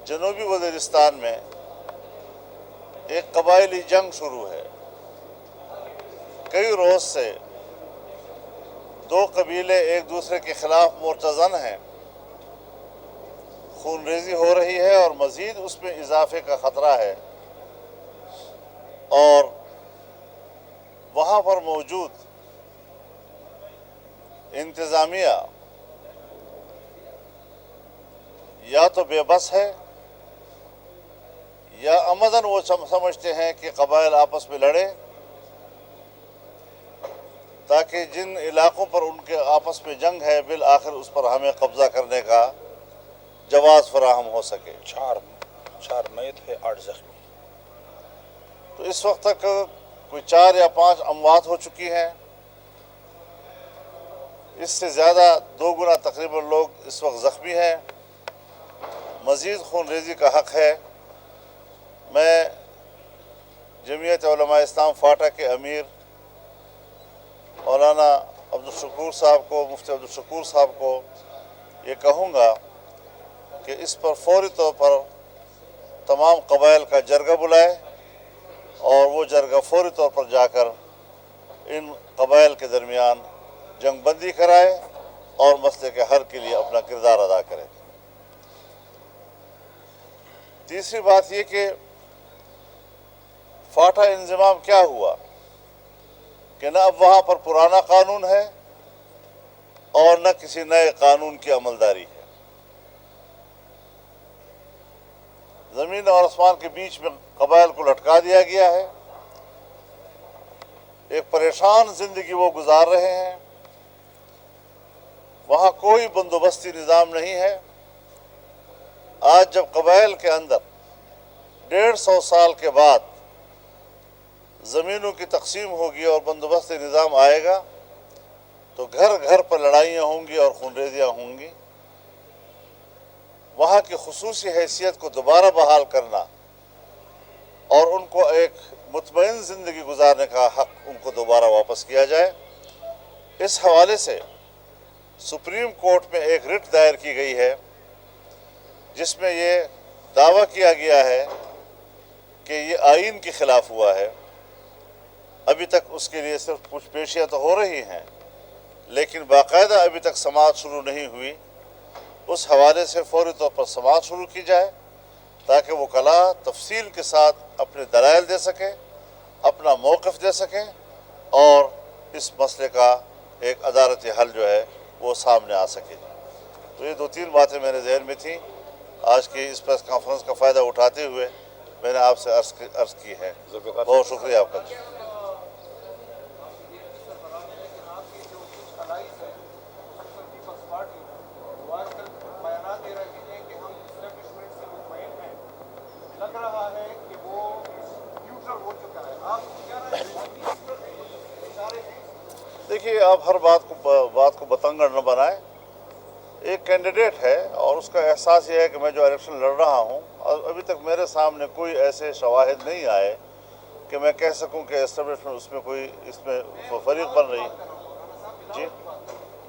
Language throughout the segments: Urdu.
جنوبی وزیرستان میں ایک قبائلی جنگ شروع ہے. کئی روز سے دو قبیلے ایک دوسرے کے خلاف مرتزن ہیں. خون ریزی ہو رہی ہے اور مزید اس میں اضافے کا خطرہ ہے. اور وہاں پر موجود انتظامیہ یا تو بے بس ہے یا عمداً وہ سمجھتے ہیں کہ قبائل آپس میں لڑے تاکہ جن علاقوں پر ان کے آپس میں جنگ ہے بالآخر اس پر ہمیں قبضہ کرنے کا جواز فراہم ہو سکے. 4 میت ہے 8 زخمی. تو اس وقت تک کوئی 4 یا 5 اموات ہو چکی ہیں. اس سے زیادہ 2 گنا تقریباً لوگ اس وقت زخمی ہیں. مزید خون ریزی کا حق ہے. میں جمعیت علماء اسلام فاٹا کے امیر مولانا عبدالشکور صاحب کو، مفتی عبدالشکور صاحب کو یہ کہوں گا کہ اس پر فوری طور پر تمام قبائل کا جرگہ بلائے اور وہ جرگہ فوری طور پر جا کر ان قبائل کے درمیان جنگ بندی کرائے اور مسئلے کے حل کے لیے اپنا کردار ادا کرے. تیسری بات یہ کہ فاٹا انضمام کیا ہوا کہ نہ اب وہاں پر پرانا قانون ہے اور نہ کسی نئے قانون کی عملداری ہے. زمین اور آسمان کے بیچ میں قبائل کو لٹکا دیا گیا ہے. ایک پریشان زندگی وہ گزار رہے ہیں. وہاں کوئی بندوبستی نظام نہیں ہے. آج جب قبائل کے اندر 150 سال کے بعد زمینوں کی تقسیم ہوگی اور بندوبستی نظام آئے گا تو گھر گھر پر لڑائیاں ہوں گی اور خون ریزیاں ہوں گی. وہاں کی خصوصی حیثیت کو دوبارہ بحال کرنا اور ان کو ایک مطمئن زندگی گزارنے کا حق ان کو دوبارہ واپس کیا جائے. اس حوالے سے سپریم کورٹ میں ایک رٹ دائر کی گئی ہے جس میں یہ دعویٰ کیا گیا ہے کہ یہ آئین کے خلاف ہوا ہے. ابھی تک اس کے لیے صرف کچھ پیشیاں تو ہو رہی ہیں لیکن باقاعدہ ابھی تک سماعت شروع نہیں ہوئی. اس حوالے سے فوری طور پر سماعت شروع کی جائے تاکہ وکلاء تفصیل کے ساتھ اپنے دلائل دے سکیں، اپنا موقف دے سکیں اور اس مسئلے کا ایک عدالتی حل جو ہے وہ سامنے آ سکے. تو یہ 2-3 باتیں میرے ذہن میں تھیں. آج کی اس پریس کانفرنس کا فائدہ اٹھاتے ہوئے میں نے آپ سے عرض کی ہے. بہت شکریہ آپ کا. دیکھیے آپ ہر بات کو بتنگڑ نہ بنائیں. ایک کینڈیڈیٹ ہے اور اس کا احساس یہ ہے کہ میں جو الیکشن لڑ رہا ہوں اور ابھی تک میرے سامنے کوئی ایسے شواہد نہیں آئے کہ میں کہہ سکوں کہ اسٹیبلشمنٹ اس میں فریق بن رہی. جی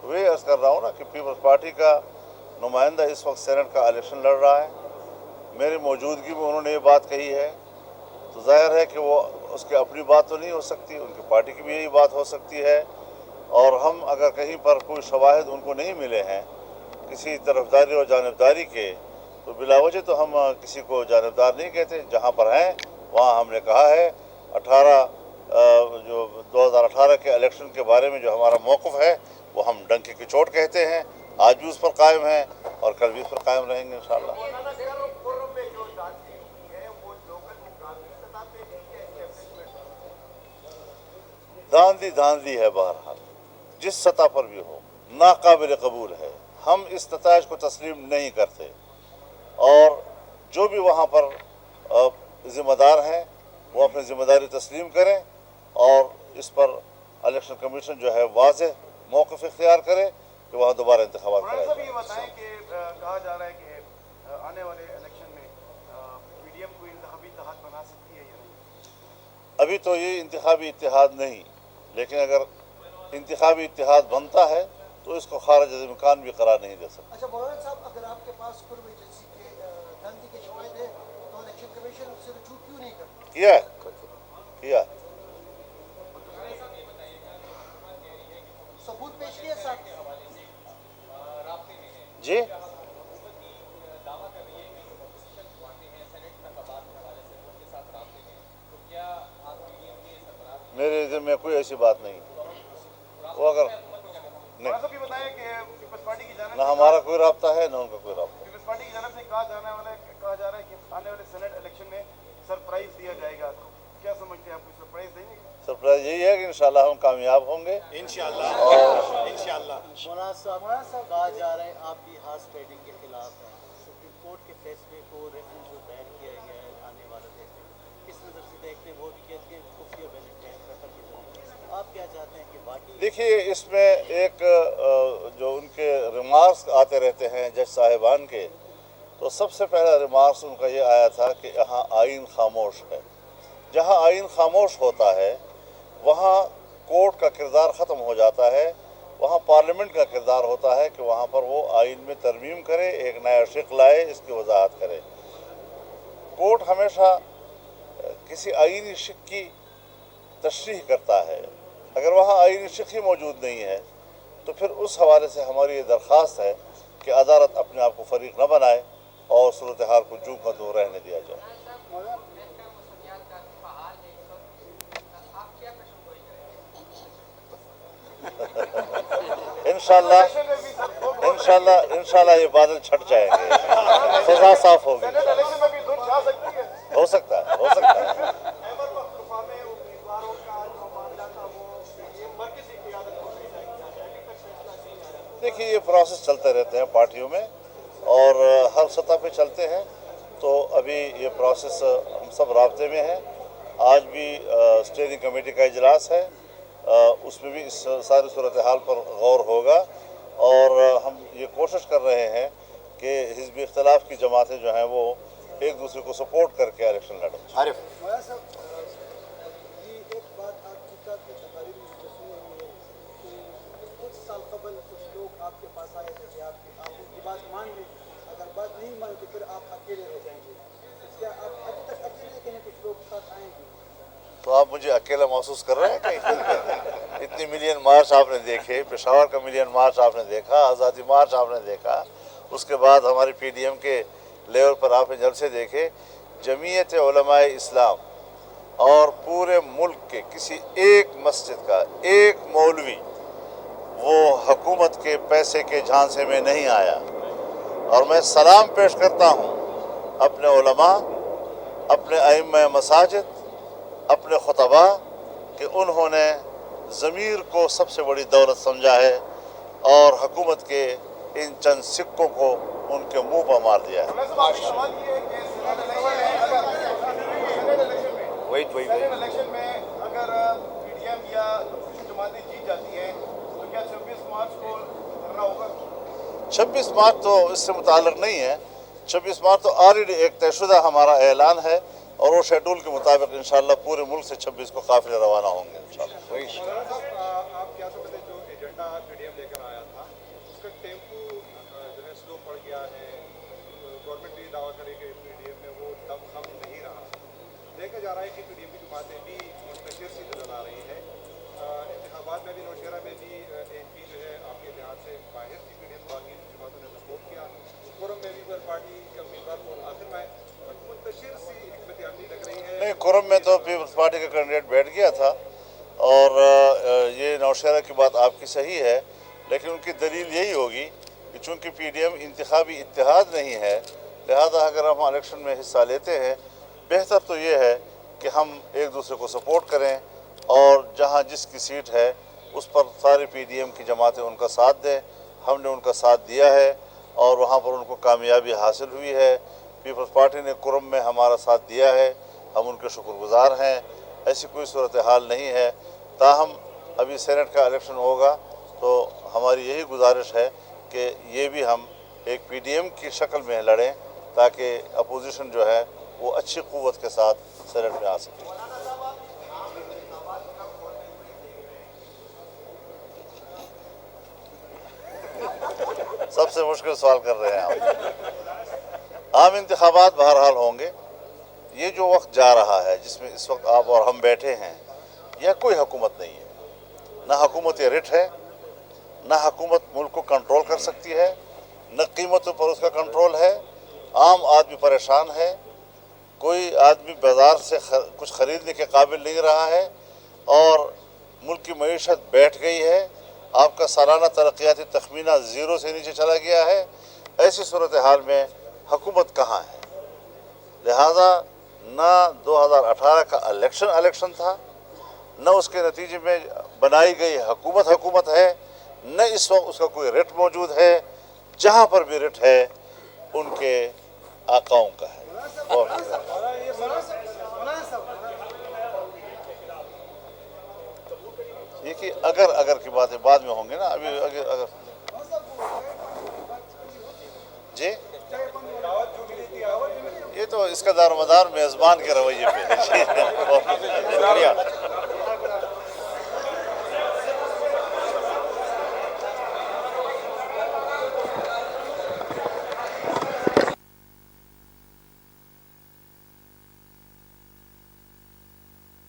وہی عرض کر رہا ہوں نا کہ پیپلز پارٹی کا نمائندہ اس وقت سینٹ کا الیکشن لڑ رہا ہے. میری موجودگی میں انہوں نے یہ بات کہی ہے تو ظاہر ہے کہ وہ اس کی اپنی بات تو نہیں ہو سکتی، ان کی پارٹی کی بھی یہی بات ہو سکتی ہے. اور ہم اگر کہیں پر کوئی شواہد ان کو نہیں ملے ہیں کسی طرفداری اور جانبداری کے تو بلا وجہ تو ہم کسی کو جانبدار نہیں کہتے. جہاں پر ہیں وہاں ہم نے کہا ہے 2018 کے الیکشن کے بارے میں جو ہمارا موقف ہے وہ ہم ڈنکے کی چوٹ کہتے ہیں. آج بھی اس پر قائم ہیں اور کل بھی اس پر قائم رہیں گے انشاءاللہ. دھاندلی ہے بہرحال جس سطح پر بھی ہو ناقابل قبول ہے. ہم اس نتائج کو تسلیم نہیں کرتے اور جو بھی وہاں پر ذمہ دار ہیں وہ اپنی ذمہ داری تسلیم کریں اور اس پر الیکشن کمیشن جو ہے واضح موقف اختیار کرے کہ وہاں دوبارہ انتخابات کرائے جائیں. یہ بتائیں کہ کہا جا رہا ہے کہ آنے والے الیکشن میں پی ڈی ایم کو انتخابی اتحاد بنا سکتی ہے یا نہیں؟ ابھی تو یہ انتخابی اتحاد نہیں، لیکن اگر انتخابی اتحاد بنتا ہے تو اس کو خارج از امکان بھی قرار نہیں دے سکتا. اچھا مولانا صاحب، اگر آپ کے پاس قرب ایجنسی کے غلطی کی شکایت ہے تو الیکشن کمیشن اس سے رجوع کیوں نہیں کرتا؟ کیا ثبوت پیش کیا ساتھ؟ جی میرے ذہن میں کوئی ایسی بات نہیں. وہ اگر نہیں، مولانا صاحب یہ بتائیں کہ پیپلز پارٹی کی جانب نہ ہمارا کوئی رابطہ ہے نہ ان کا کوئی رابطہ. پیپلز پارٹی کی جانب سے کہا جا رہا ہے کہ آنے والے سینٹ الیکشن میں سرپرائز دیا جائے گا. تو کیا سمجھتے ہیں آپ کوئی سرپرائز دیں گے؟ سرپرائز یہی ہے کہ انشاءاللہ ہم کامیاب ہوں گے. انشاءاللہ انشاءاللہ. مولانا صاحب کہا جا رہا ہے آپ بھی ہارس ٹریڈنگ کے خلاف ہیں. سپریم کورٹ کے فیصلے کو ریفرنس جو دائر کیا گیا ہے آنے والا فیصلے کس نظر سے دیکھتے ہیں؟ وہ بھی کہتے ہیں خفیہ بیلٹ ہے پیپر کے ذریعے. آپ کیا چاہتے ہیں کہ باقی دیکھیے اس میں ایک جو ان کے ریمارکس آتے رہتے ہیں جج صاحبان کے، تو سب سے پہلا ریمارکس ان کا یہ آیا تھا کہ یہاں آئین خاموش ہے. جہاں آئین خاموش ہوتا ہے وہاں کورٹ کا کردار ختم ہو جاتا ہے. وہاں پارلیمنٹ کا کردار ہوتا ہے کہ وہاں پر وہ آئین میں ترمیم کرے، ایک نیا شق لائے، اس کی وضاحت کرے. کورٹ ہمیشہ کسی آئینی شق کی تشریح کرتا ہے. اگر وہاں آئینی شق ہی موجود نہیں ہے تو پھر اس حوالے سے ہماری یہ درخواست ہے کہ عدالت اپنے آپ کو فریق نہ بنائے اور صورتحال کو جو کا تو رہنے دیا جائے. انشاءاللہ یہ بادل چھٹ جائیں گے، فضا صاف ہوگی. سینٹ الیکشن میں بھی دھن جا سکتی ہے. ہو سکتا ہے. خیبر پختونخوا میں امیدواروں کا جو معاملہ تھا وہ مرکزی قیادت کو بھیجا گیا ہے. ابھی تک فیصلہ نہیں آیا. دیکھیے یہ پروسیس چلتے رہتے ہیں پارٹیوں میں اور ہر سطح پہ چلتے ہیں. تو ابھی یہ پروسیس ہم سب رابطے میں ہیں. آج بھی اسٹیئرنگ کمیٹی کا اجلاس ہے، اس میں بھی اس ساری صورتحال پر غور ہوگا اور ہم یہ کوشش کر رہے ہیں کہ حزبی اختلاف کی جماعتیں جو ہیں وہ ایک دوسرے کو سپورٹ کر کے الیکشن لڑیں. عارف مولانا صاحب یہ ایک بات آپ کی کی تقاریر میں سنی ہوئی ہے کہ کچھ سال قبل کچھ لوگ آپ کے پاس آئے تھے کہ آپ ان کی بات مان لیں، اگر بات نہیں مان تو پھر آپ اکیلے رہ جائیں گے. کیا آپ ابھی تک اکیلے کہ کچھ لوگ ساتھ آئیں گے؟ تو آپ مجھے اکیلا محسوس کر رہے ہیں کہیں؟ اتنی ملین مارچ آپ نے دیکھے، پشاور کا ملین مارچ آپ نے دیکھا، آزادی مارچ آپ نے دیکھا، اس کے بعد ہماری پی ڈی ایم کے لیول پر آپ نے جلسے دیکھے. جمعیت علماء اسلام اور پورے ملک کے کسی ایک مسجد کا ایک مولوی وہ حکومت کے پیسے کے جھانسے میں نہیں آیا. اور میں سلام پیش کرتا ہوں اپنے علماء، اپنے ائمہ مساجد، اپنے خطباء کہ انہوں نے ضمیر کو سب سے بڑی دولت سمجھا ہے اور حکومت کے ان چند سکوں کو ان کے منہ پر مار دیا ہے. مولانا صاحب آپ سوال یہ ہے کہ سینٹ الیکشن میں اگر پی ڈی ایم یا اپوزیشن جماعتیں جیت جاتی ہیں تو کیا 26 مارچ کو دھرنا ہوگا؟ 26 مارچ تو اس سے متعلق نہیں ہے. 26 مارچ تو آلریڈی ایک طے شدہ ہمارا اعلان ہے اور وہ شیڈول کے مطابق انشاءاللہ پورے ملک سے 26 کو قافلے روانہ ہوں گے انشاءاللہ. مولانا صاحب آپ کیا سمجھتے ہیں جو ایجنڈا پی ڈی ایم لے کر آیا تھا اس کا ٹیمپو جو ہے سلو پڑ گیا ہے؟ گورنمنٹ بھی دعویٰ کرے کہ پی ڈی ایم میں وہ دم خم نہیں رہا. دیکھا جا رہا ہے کہ پی ڈی ایم کی جماعتیں بھی منتشر سی نظر آ رہی ہے. انتخابات میں بھی نوشہرہ میں بھی این پی جو ہے آپ کے لحاظ سے باہر تھی پی ڈی ایم، باقی جماعتوں نے سپورٹ کیا. کورم میں بھی پارٹی کے امیدوار کو آخر میں منتشر سی حکمت عملی لگ رہی ہے. نہیں، کورم میں تو پیپلز پارٹی کا کینڈیڈیٹ بیٹھ گیا تھا اور یہ نوشہرہ کی بات آپ کی صحیح ہے، لیکن ان کی دلیل یہی ہوگی کہ چونکہ پی ڈی ایم انتخابی اتحاد نہیں ہے لہذا اگر ہم الیکشن میں حصہ لیتے ہیں بہتر تو یہ ہے کہ ہم ایک دوسرے کو سپورٹ کریں اور جہاں جس کی سیٹ ہے اس پر ساری پی ڈی ایم کی جماعتیں ان کا ساتھ دیں. ہم نے ان کا ساتھ دیا ہے اور وہاں پر ان کو کامیابی حاصل ہوئی ہے. پیپلز پارٹی نے کرم میں ہمارا ساتھ دیا ہے، ہم ان کے شکر گزار ہیں. ایسی کوئی صورتحال نہیں ہے. تاہم ابھی سینٹ کا الیکشن ہوگا تو ہماری یہی گزارش ہے کہ یہ بھی ہم ایک پی ڈی ایم کی شکل میں لڑیں تاکہ اپوزیشن جو ہے وہ اچھی قوت کے ساتھ سینٹ میں آ سکے. سب سے مشکل سوال کر رہے ہیں آپ. عام انتخابات بہرحال ہوں گے. یہ جو وقت جا رہا ہے جس میں اس وقت آپ اور ہم بیٹھے ہیں، یہ کوئی حکومت نہیں ہے. نہ حکومت رٹ ہے، نہ حکومت ملک کو کنٹرول کر سکتی ہے، نہ قیمتوں پر اس کا کنٹرول ہے. عام آدمی پریشان ہے، کوئی آدمی بازار سے کچھ خریدنے کے قابل نہیں رہا ہے، اور ملک کی معیشت بیٹھ گئی ہے. آپ کا سالانہ ترقیاتی تخمینہ زیرو سے نیچے چلا گیا ہے. ایسی صورتحال میں حکومت کہاں ہے؟ لہذا نہ 2018 کا الیکشن تھا، نہ اس کے نتیجے میں بنائی گئی حکومت ہے، نہ اس وقت اس کا کوئی رٹ موجود ہے. جہاں پر بھی رٹ ہے ان کے آقاؤں کا ہے. اور یہ کہ اگر کی باتیں بعد میں ہوں گے نا. ابھی اگر جی یہ تو اس کا دار و مدار میزبان کے رویے پہ ہے.